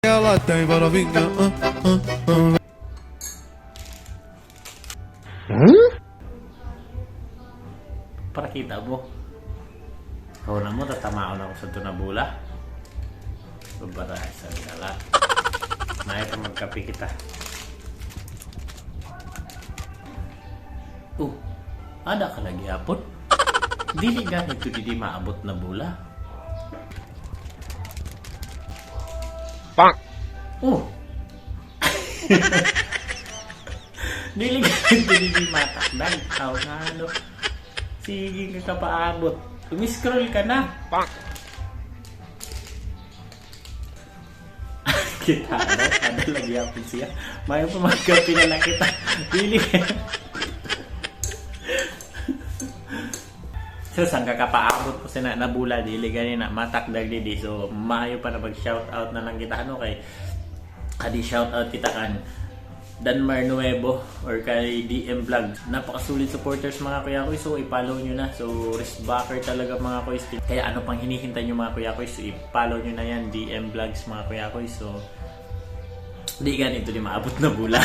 Ela tem para vingar. Para kita mo. Kau na mo, tatamaan ako sa tunabula. Babara sa gala. Naya pa magkapi kita. Ada ka lagi apot? Dili ganit ito di maabot na bula. Pak! Dili ganit ito di matakdag. Tao na ano. Sige ka paabot. Umiscroll ka na. Pak! Kita ada lagi apot siya. May pa magkapi na kita. Dili ka. So, saan ka kapaabot ko sa nabula, dili gani na matakdag didi. So, maayo pa na mag-shoutout na lang kita. Ano kay, kadi shoutout kita kan Danmar Nuevo or kay DM Vlog. Napakasulit supporters mga kuya ko. So, i-follow nyo na. So, wristbacker talaga mga kuya. Kaya ano pang hinihintay nyo mga kuya ko. So, i-follow nyo na yan. DM Vlogs mga kuya ko. So, di ganito di maabot na bula.